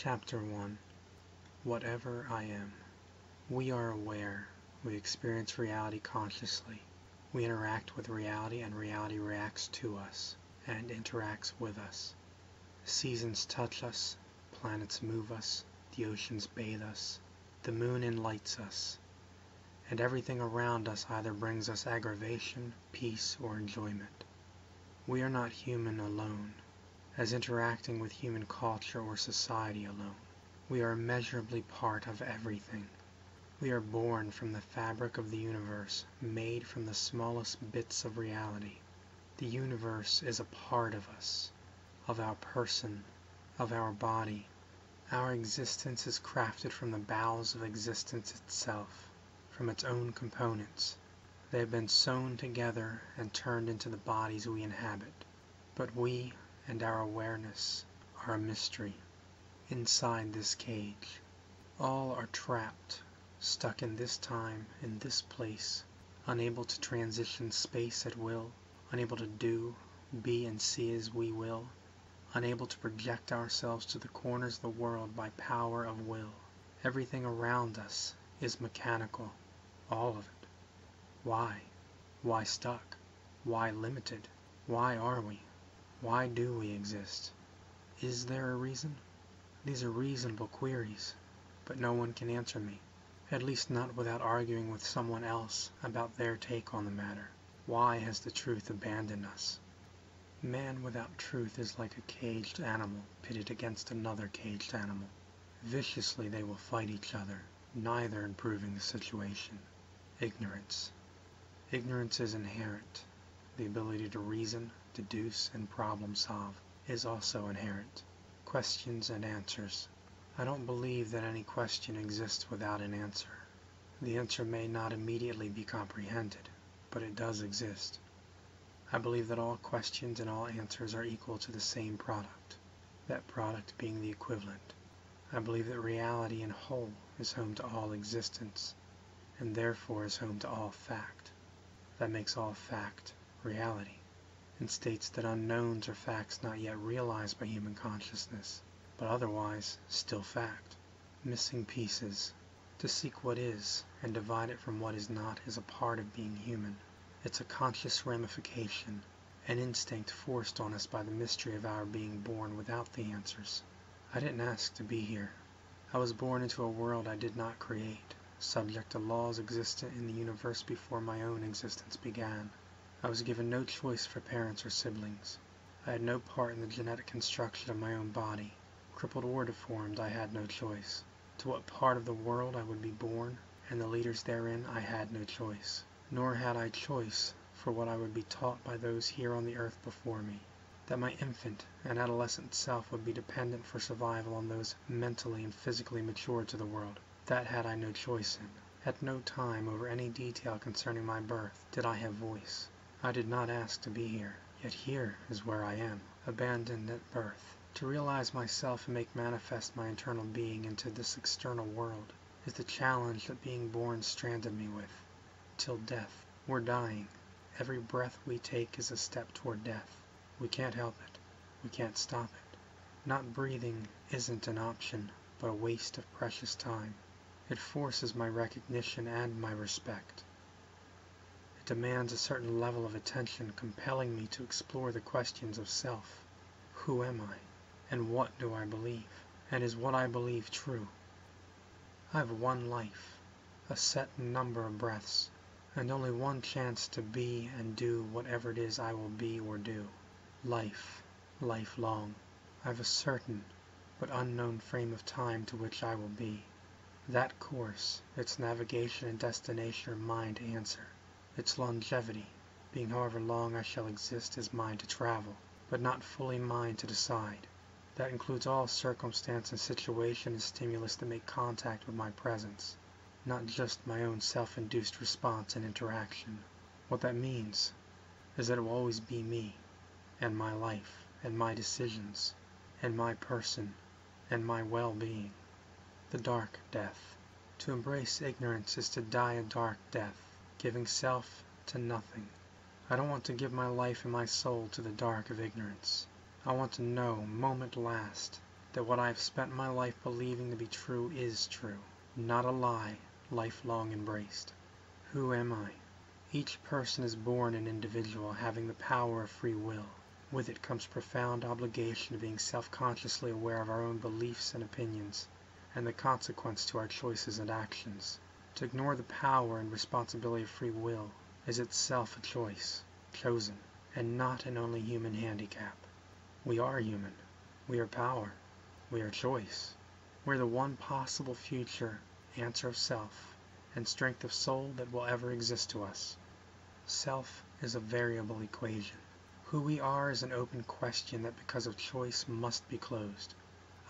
Chapter 1. Whatever I am. We are aware. We experience reality consciously. We interact with reality, and reality reacts to us and interacts with us. Seasons touch us, planets move us, the oceans bathe us, the moon enlights us, and everything around us either brings us aggravation, peace, or enjoyment. We are not human alone, as interacting with human culture or society alone. We are immeasurably part of everything. We are born from the fabric of the universe, made from the smallest bits of reality. The universe is a part of us, of our person, of our body. Our existence is crafted from the bowels of existence itself, from its own components. They have been sewn together and turned into the bodies we inhabit. But we and our awareness are a mystery. Inside this cage, all are trapped, stuck in this time, in this place, unable to transition space at will, unable to do, be, and see as we will, unable to project ourselves to the corners of the world by power of will. Everything around us is mechanical, all of it. Why? Why stuck? Why limited? Why are we? Why do we exist? Is there a reason? These are reasonable queries, but no one can answer me, at least not without arguing with someone else about their take on the matter. Why has the truth abandoned us? Man without truth is like a caged animal pitted against another caged animal. Viciously they will fight each other, neither improving the situation. Ignorance. Ignorance is inherent. The ability to reason, deduce, and problem solve is also inherent. Questions and answers. I don't believe that any question exists without an answer. The answer may not immediately be comprehended, but it does exist. I believe that all questions and all answers are equal to the same product, that product being the equivalent. I believe that reality in whole is home to all existence, and therefore is home to all fact. That makes all fact reality, and states that unknowns are facts not yet realized by human consciousness, but otherwise still fact. Missing pieces. To seek what is and divide it from what is not is a part of being human. It's a conscious ramification, an instinct forced on us by the mystery of our being born without the answers. I didn't ask to be here. I was born into a world I did not create, subject to laws existent in the universe before my own existence began. I was given no choice for parents or siblings. I had no part in the genetic construction of my own body. Crippled or deformed, I had no choice. To what part of the world I would be born, and the leaders therein, I had no choice. Nor had I choice for what I would be taught by those here on the earth before me. That my infant and adolescent self would be dependent for survival on those mentally and physically matured to the world, that had I no choice in. At no time over any detail concerning my birth did I have voice. I did not ask to be here, yet here is where I am, abandoned at birth. To realize myself and make manifest my internal being into this external world is the challenge that being born stranded me with. Till death. We're dying. Every breath we take is a step toward death. We can't help it. We can't stop it. Not breathing isn't an option, but a waste of precious time. It forces my recognition and my respect. It demands a certain level of attention, compelling me to explore the questions of self. Who am I? And what do I believe? And is what I believe true? I have one life, a set number of breaths, and only one chance to be and do whatever it is I will be or do. Life, lifelong. I have a certain but unknown frame of time to which I will be. That course, its navigation and destination are mine to answer. Its longevity, being however long I shall exist, is mine to travel, but not fully mine to decide. That includes all circumstance and situation and stimulus that make contact with my presence, not just my own self-induced response and interaction. What that means is that it will always be me, and my life, and my decisions, and my person, and my well-being. The dark death. To embrace ignorance is to die a dark death, giving self to nothing. I don't want to give my life and my soul to the dark of ignorance. I want to know, moment last, that what I have spent my life believing to be true is true, not a lie lifelong embraced. Who am I? Each person is born an individual having the power of free will. With it comes profound obligation of being self-consciously aware of our own beliefs and opinions, and the consequence to our choices and actions. To ignore the power and responsibility of free will is itself a choice, chosen, and not an only human handicap. We are human. We are power. We are choice. We are the one possible future answer of self and strength of soul that will ever exist to us. Self is a variable equation. Who we are is an open question that because of choice must be closed.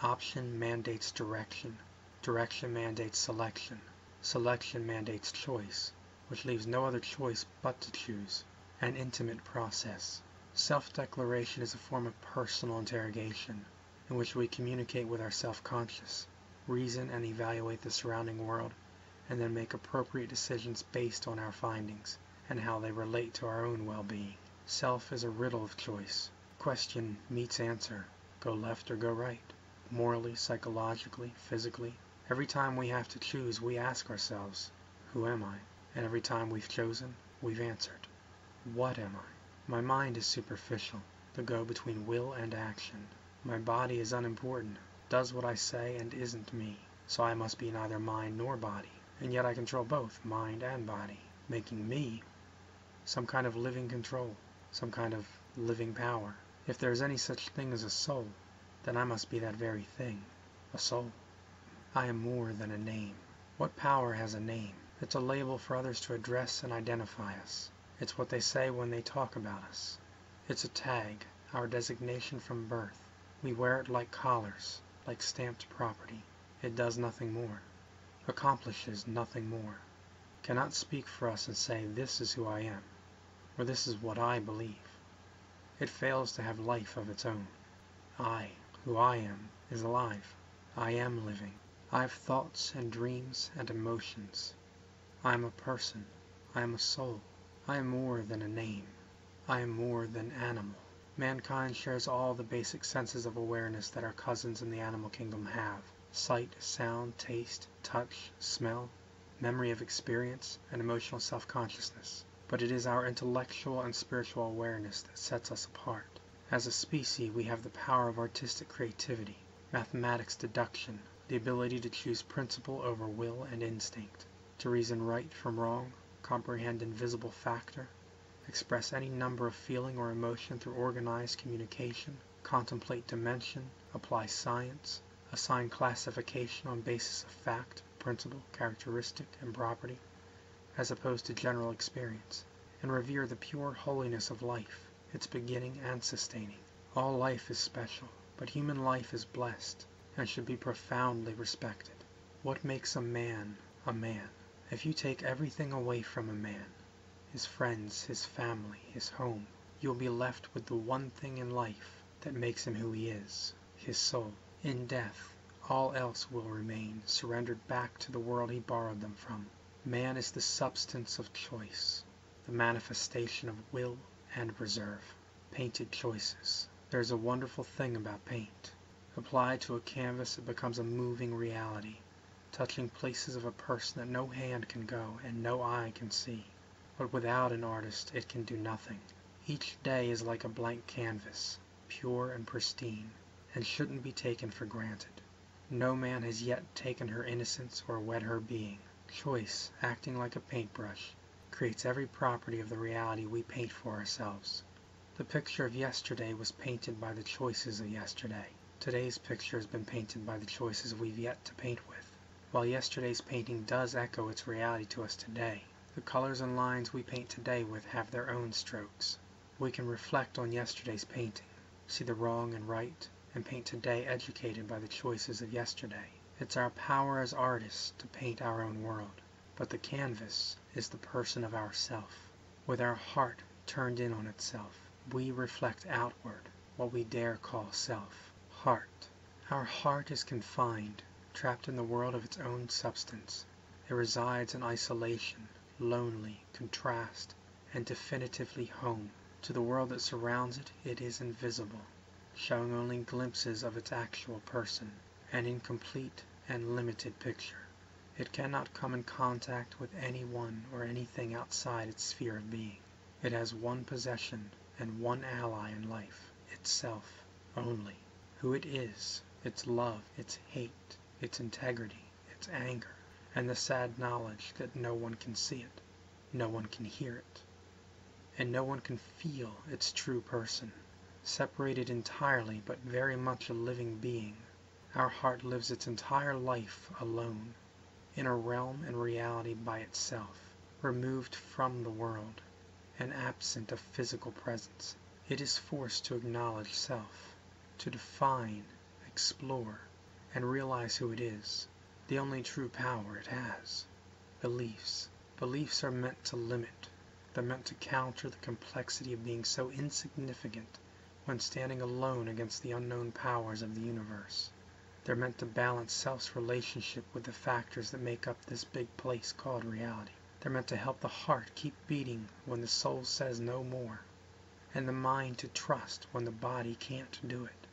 Option mandates direction. Direction mandates selection. Selection mandates choice, which leaves no other choice but to choose. An intimate process. Self-declaration is a form of personal interrogation, in which we communicate with our self-conscious, reason and evaluate the surrounding world, and then make appropriate decisions based on our findings and how they relate to our own well-being. Self is a riddle of choice. Question meets answer. Go left or go right. Morally, psychologically, physically. Every time we have to choose, we ask ourselves, who am I? And every time we've chosen, we've answered, what am I? My mind is superficial, the go-between will and action. My body is unimportant, does what I say and isn't me, so I must be neither mind nor body, and yet I control both mind and body, making me some kind of living control, some kind of living power. If there is any such thing as a soul, then I must be that very thing, a soul. I am more than a name. What power has a name? It's a label for others to address and identify us. It's what they say when they talk about us. It's a tag, our designation from birth. We wear it like collars, like stamped property. It does nothing more, accomplishes nothing more, cannot speak for us and say, this is who I am, or this is what I believe. It fails to have life of its own. I, who I am, is alive. I am living. I have thoughts and dreams and emotions. I am a person. I am a soul. I am more than a name. I am more than animal. Mankind shares all the basic senses of awareness that our cousins in the animal kingdom have. Sight, sound, taste, touch, smell, memory of experience, and emotional self-consciousness. But it is our intellectual and spiritual awareness that sets us apart. As a species, we have the power of artistic creativity, mathematics deduction, the ability to choose principle over will and instinct, to reason right from wrong, comprehend invisible factor, express any number of feeling or emotion through organized communication, contemplate dimension, apply science, assign classification on basis of fact, principle, characteristic, and property, as opposed to general experience, and revere the pure holiness of life, its beginning and sustaining. All life is special, but human life is blessed, and should be profoundly respected. What makes a man a man? If you take everything away from a man, his friends, his family, his home, you'll be left with the one thing in life that makes him who he is, his soul. In death, all else will remain, surrendered back to the world he borrowed them from. Man is the substance of choice, the manifestation of will and reserve. Painted choices. There's a wonderful thing about paint. Applied to a canvas, it becomes a moving reality, touching places of a person that no hand can go and no eye can see. But without an artist, it can do nothing. Each day is like a blank canvas, pure and pristine, and shouldn't be taken for granted. No man has yet taken her innocence or wed her being. Choice, acting like a paintbrush, creates every property of the reality we paint for ourselves. The picture of yesterday was painted by the choices of yesterday. Today's picture has been painted by the choices we've yet to paint with. While yesterday's painting does echo its reality to us today, the colors and lines we paint today with have their own strokes. We can reflect on yesterday's painting, see the wrong and right, and paint today educated by the choices of yesterday. It's our power as artists to paint our own world, but the canvas is the person of ourself. With our heart turned in on itself, we reflect outward what we dare call self. Heart. Our heart is confined, trapped in the world of its own substance. It resides in isolation, lonely, contrast, and definitively home. To the world that surrounds it, it is invisible. showing only glimpses of its actual person, an incomplete and limited picture. It cannot come in contact with anyone or anything outside its sphere of being. It has one possession and one ally in life, itself only. Who it is, its love, its hate, its integrity, its anger, and the sad knowledge that no one can see it, no one can hear it, and no one can feel its true person. Separated entirely but very much a living being, our heart lives its entire life alone, in a realm and reality by itself, removed from the world, and absent of physical presence. It is forced to acknowledge self, to define, explore, and realize who it is, the only true power it has. Beliefs. Beliefs are meant to limit. They're meant to counter the complexity of being so insignificant when standing alone against the unknown powers of the universe. They're meant to balance self's relationship with the factors that make up this big place called reality. They're meant to help the heart keep beating when the soul says no more, and the mind to trust when the body can't do it.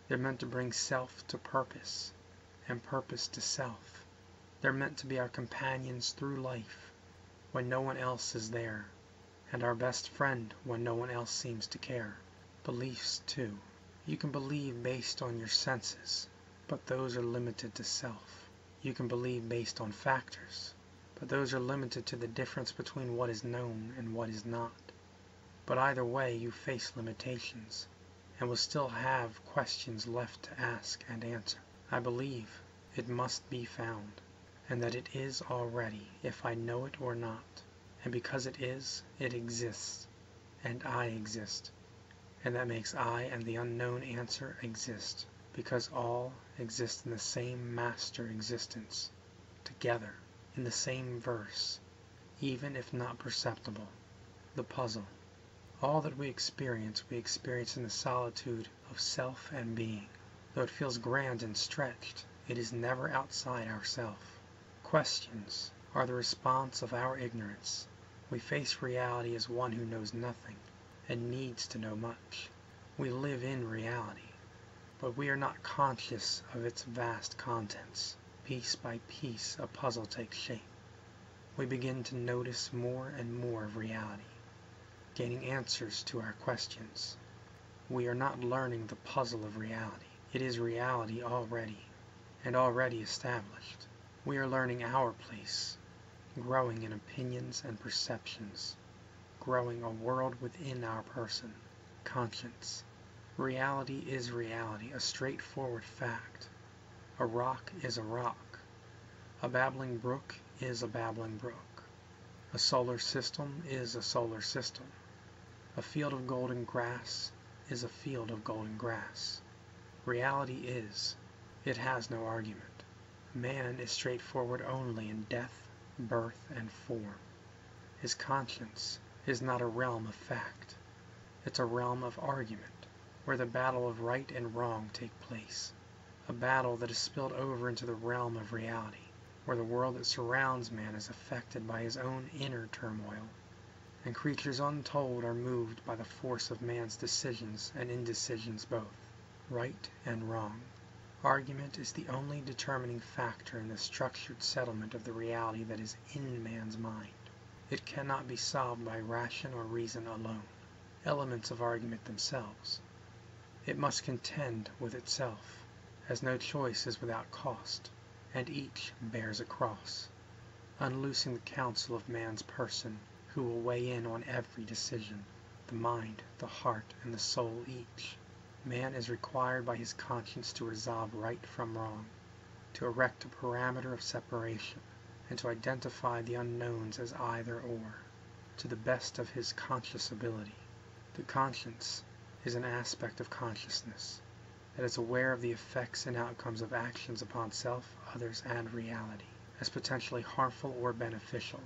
They're meant to bring self to purpose, and purpose to self. They're meant to be our companions through life when no one else is there, and our best friend when no one else seems to care. Beliefs, too. You can believe based on your senses, but those are limited to self. You can believe based on factors, but those are limited to the difference between what is known and what is not. But either way, you face limitations, and will still have questions left to ask and answer. I believe it must be found, and that it is already, if I know it or not. And because it is, it exists, and I exist. And that makes I and the unknown answer exist, because all exist in the same master existence, together, in the same verse, even if not perceptible, the puzzle. All that we experience in the solitude of self and being. Though it feels grand and stretched, it is never outside ourself. Questions are the response of our ignorance. We face reality as one who knows nothing, and needs to know much. We live in reality, but we are not conscious of its vast contents. Piece by piece, a puzzle takes shape. We begin to notice more and more of reality, gaining answers to our questions. We are not learning the puzzle of reality. It is reality already, and already established. We are learning our place, growing in opinions and perceptions, growing a world within our person, conscience. Reality is reality, a straightforward fact. A rock is a rock. A babbling brook is a babbling brook. A solar system is a solar system. A field of golden grass is a field of golden grass. Reality is. It has no argument. Man is straightforward only in death, birth, and form. His conscience is not a realm of fact. It's a realm of argument, where the battle of right and wrong take place. A battle that is spilled over into the realm of reality, where the world that surrounds man is affected by his own inner turmoil, and creatures untold are moved by the force of man's decisions and indecisions both, right and wrong. Argument is the only determining factor in the structured settlement of the reality that is in man's mind. It cannot be solved by ration or reason alone, elements of argument themselves. It must contend with itself, as no choice is without cost, and each bears a cross, unloosing the counsel of man's person, who will weigh in on every decision, the mind, the heart, and the soul each. Man is required by his conscience to resolve right from wrong, to erect a parameter of separation, and to identify the unknowns as either or, to the best of his conscious ability. The conscience is an aspect of consciousness that is aware of the effects and outcomes of actions upon self, others, and reality, as potentially harmful or beneficial.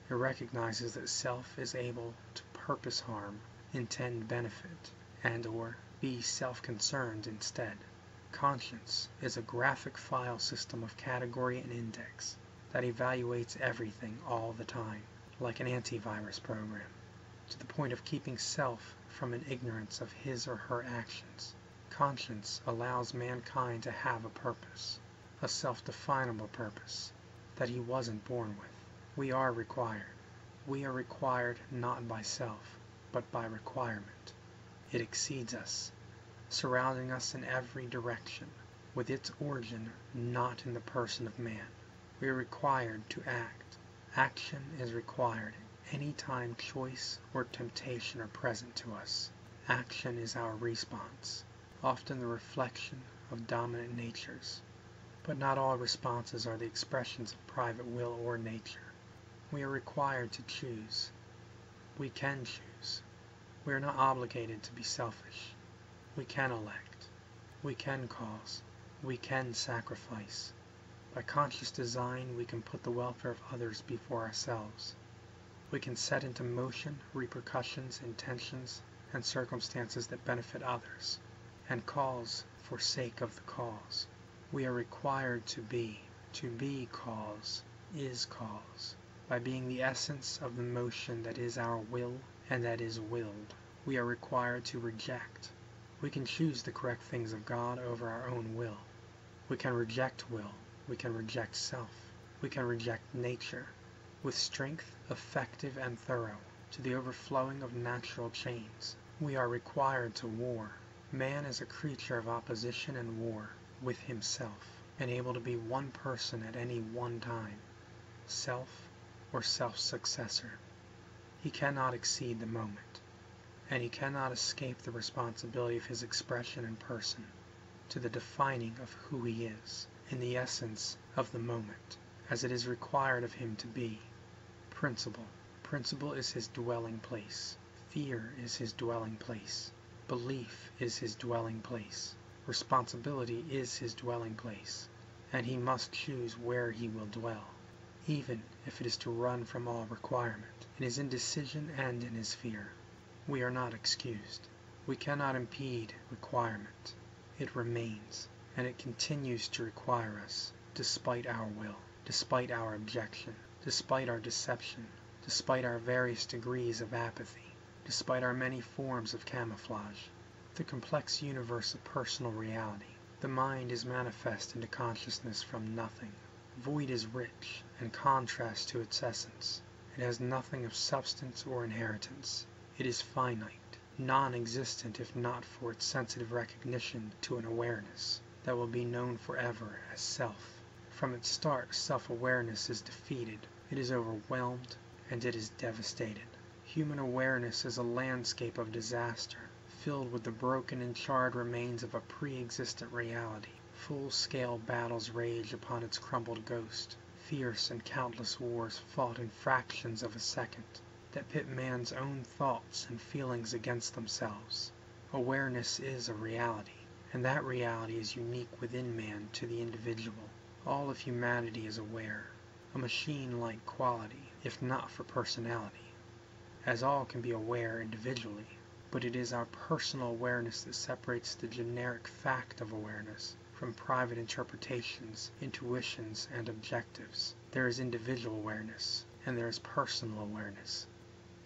It recognizes that self is able to purpose harm, intend benefit, and or be self-concerned instead. Conscience is a graphic file system of category and index that evaluates everything all the time, like an antivirus program, to the point of keeping self from an ignorance of his or her actions. conscience allows mankind to have a purpose, a self-definable purpose that he wasn't born with. We are required. We are required not by self, but by requirement. It exceeds us, surrounding us in every direction, with its origin not in the person of man. We are required to act. Action is required any time choice or temptation are present to us. Action is our response, often the reflection of dominant natures. But not all responses are the expressions of private will or nature. We are required to choose. We can choose. We are not obligated to be selfish. We can elect. We can cause. We can sacrifice. By conscious design, we can put the welfare of others before ourselves. We can set into motion repercussions, intentions, and circumstances that benefit others, and cause for sake of the cause. We are required to be. To be cause is cause. By being the essence of the motion that is our will and that is willed, we are required to reject. We can choose the correct things of God over our own will. We can reject will. We can reject self. We can reject nature, with strength effective and thorough, to the overflowing of natural chains. We are required to war. Man is a creature of opposition and war with himself, and able to be one person at any one time, self or self-successor. He cannot exceed the moment, and he cannot escape the responsibility of his expression in person to the defining of who he is, in the essence of the moment, as it is required of him to be. Principle. Principle is his dwelling place. Fear is his dwelling place. Belief is his dwelling place. Responsibility is his dwelling place, and he must choose where he will dwell, even if it is to run from all requirement, in his indecision and in his fear. We are not excused. We cannot impede requirement. It remains, and it continues to require us, despite our will, despite our objection, despite our deception, despite our various degrees of apathy, despite our many forms of camouflage. The complex universe of personal reality. The mind is manifest into consciousness from nothing. Void is rich, in contrast to its essence. It has nothing of substance or inheritance. It is finite, non-existent if not for its sensitive recognition to an awareness that will be known forever as self. From its start, self-awareness is defeated. It is overwhelmed, and it is devastated. Human awareness is a landscape of disaster, filled with the broken and charred remains of a pre-existent reality. Full-scale battles rage upon its crumbled ghost. Fierce and countless wars fought in fractions of a second, that pit man's own thoughts and feelings against themselves. Awareness is a reality, and that reality is unique within man to the individual. All of humanity is aware, a machine-like quality, if not for personality, as all can be aware individually, but it is our personal awareness that separates the generic fact of awareness from private interpretations, intuitions, and objectives. There is individual awareness, and there is personal awareness.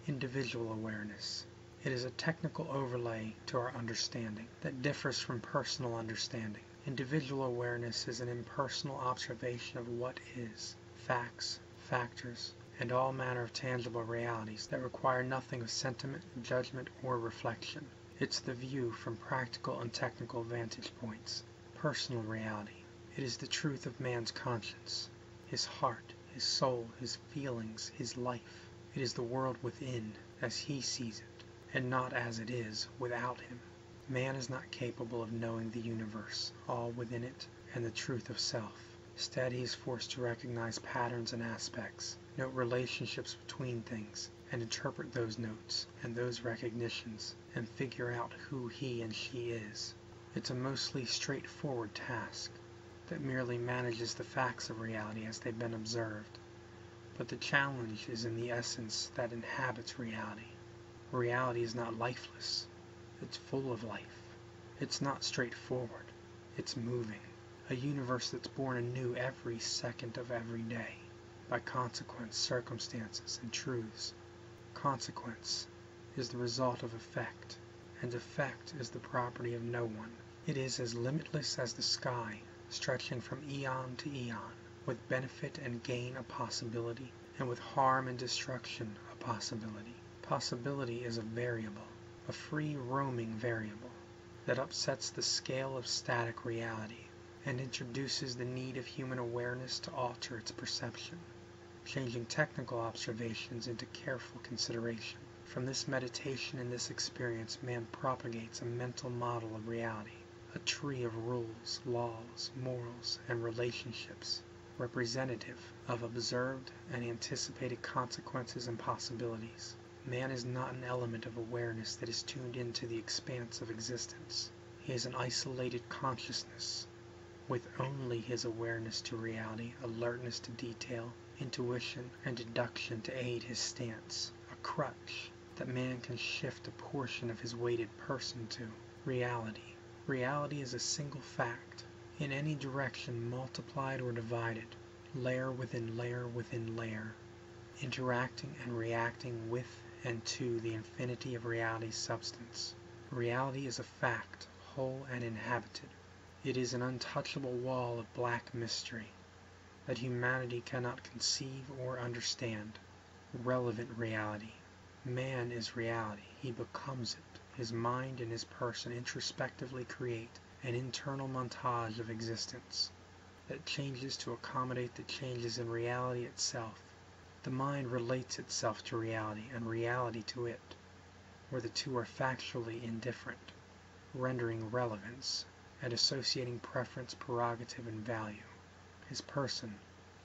Individual awareness. It is a technical overlay to our understanding that differs from personal understanding. Individual awareness is an impersonal observation of what is, facts, factors, and all manner of tangible realities that require nothing of sentiment, judgment, or reflection. It's the view from practical and technical vantage points. Personal reality. It is the truth of man's conscience, his heart, his soul, his feelings, his life. It is the world within as he sees it, and not as it is without him. Man is not capable of knowing the universe, all within it, and the truth of self. Instead, he is forced to recognize patterns and aspects, note relationships between things, and interpret those notes and those recognitions, and figure out who he and she is. It's a mostly straightforward task that merely manages the facts of reality as they've been observed. But the challenge is in the essence that inhabits reality. Reality is not lifeless. It's full of life. It's not straightforward. It's moving. A universe that's born anew every second of every day, by consequence, circumstances, and truths. Consequence is the result of effect, and effect is the property of no one. It is as limitless as the sky, stretching from eon to eon, with benefit and gain a possibility, and with harm and destruction a possibility. Possibility is a variable, a free roaming variable, that upsets the scale of static reality, and introduces the need of human awareness to alter its perception, changing technical observations into careful consideration. From this meditation and this experience, man propagates a mental model of reality, a tree of rules, laws, morals, and relationships, representative of observed and anticipated consequences and possibilities. Man is not an element of awareness that is tuned into the expanse of existence. He is an isolated consciousness, with only his awareness to reality, alertness to detail, intuition, and deduction to aid his stance, a crutch that man can shift a portion of his weighted person to. Reality. Reality is a single fact, in any direction multiplied or divided, layer within layer within layer, interacting and reacting with and to the infinity of reality's substance. Reality is a fact, whole and inhabited. It is an untouchable wall of black mystery that humanity cannot conceive or understand. Relevant reality. Man is reality. He becomes it. His mind and his person introspectively create an internal montage of existence that changes to accommodate the changes in reality itself. The mind relates itself to reality and reality to it, where the two are factually indifferent, rendering relevance and associating preference, prerogative, and value. His person,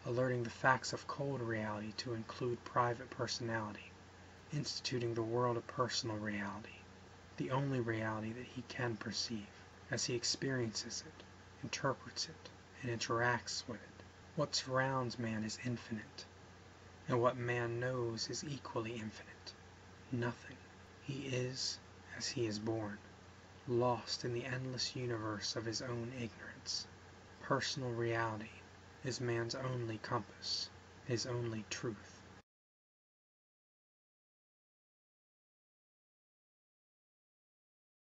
alerting the facts of cold reality to include private personality, instituting the world of personal reality, the only reality that he can perceive, as he experiences it, interprets it, and interacts with it. What surrounds man is infinite, and what man knows is equally infinite. Nothing. He is as he is born, lost in the endless universe of his own ignorance. Personal reality is man's only compass, his only truth.